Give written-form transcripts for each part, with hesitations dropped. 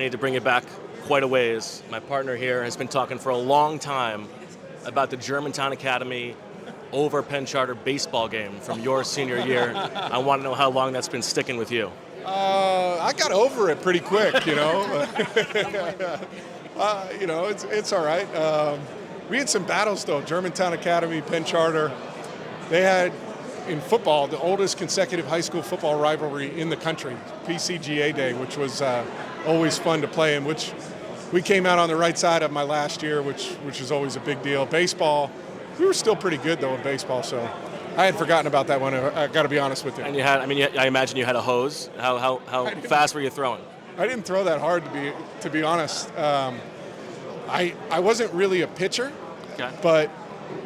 need to bring it back quite a ways. My partner here has been talking for a long time about the Germantown Academy over Penn Charter baseball game from your senior year. I want to know how long that's been sticking with you. I got over it pretty quick, you know. It's all right. We had some battles, though. Germantown Academy, Penn Charter. They had, in football, the oldest consecutive high school football rivalry in the country, PCGA Day, which was always fun to play in, which we came out on the right side of my last year, which is always a big deal. Baseball, we were still pretty good, though, in baseball, so I had forgotten about that one. I got to be honest with you. And you had, I imagine you had a hose. How fast were you throwing? I didn't throw that hard, to be honest. I wasn't really a pitcher, Okay. but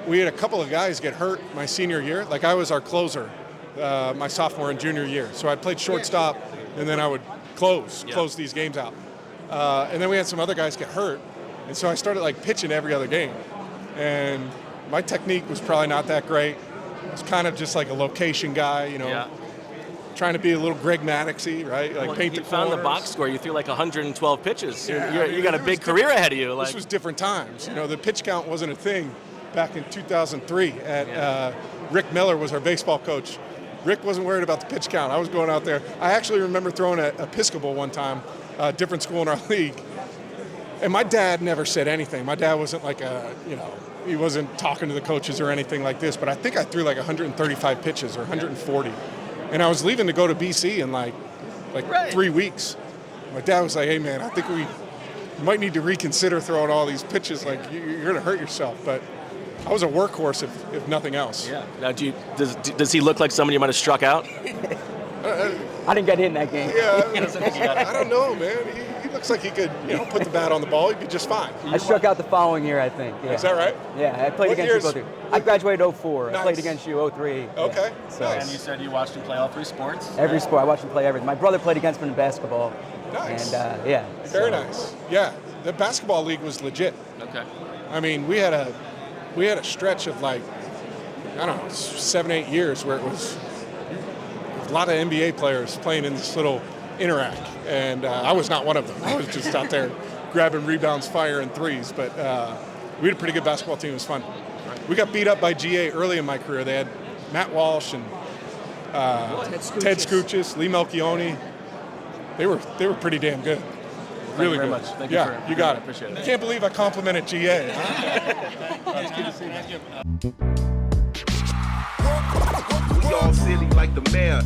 we had a couple of guys get hurt my senior year. Like, I was our closer my sophomore and junior year. So I played shortstop, and then I would close these games out. And then we had some other guys get hurt, and so I started pitching every other game. And my technique was probably not that great. I was kind of just like a location guy, trying to be a little Greg Maddoxy, right? Paint the corners. You found the box score. You threw 112 pitches. Yeah, you got a big career ahead of you. This was different times. The pitch count wasn't a thing back in 2003. Rick Miller was our baseball coach. Rick wasn't worried about the pitch count. I was going out there. I actually remember throwing a Episcopal one time, a different school in our league. And my dad never said anything. My dad wasn't he wasn't talking to the coaches or anything like this, but I think I threw 135 pitches or 140. And I was leaving to go to BC in 3 weeks. My dad was like, "Hey man, I think we might need to reconsider throwing all these pitches. You're going to hurt yourself." But I was a workhorse if nothing else. Yeah. Now, does he look like somebody you might have struck out? I didn't get hit in that game. Yeah, I don't know, man. He looks like he could, put the bat on the ball. He'd be just fine. I struck out the following year, I think. Yeah. Is that right? Yeah, I played What against years? you. I graduated 04. Nice. I played against you 03. Okay. Yeah. So Nice. And you said you watched him play all three sports? every sport, I watched him play everything. My brother played against me in basketball. Nice. And Very nice. Yeah, the basketball league was legit. Okay. I mean, we had a stretch of 7-8 years where it was a lot of NBA players playing in this little interact, and I was not one of them. I was just out there grabbing rebounds, firing threes, but we had a pretty good basketball team. It was fun. We got beat up by GA early in my career. They had Matt Walsh and Ted Scoochis, Lee Melchione. They were pretty damn good. Really very good. much. Thank you yeah, you got it. Appreciate it. I can't believe I complimented GA. We all silly like the mayor.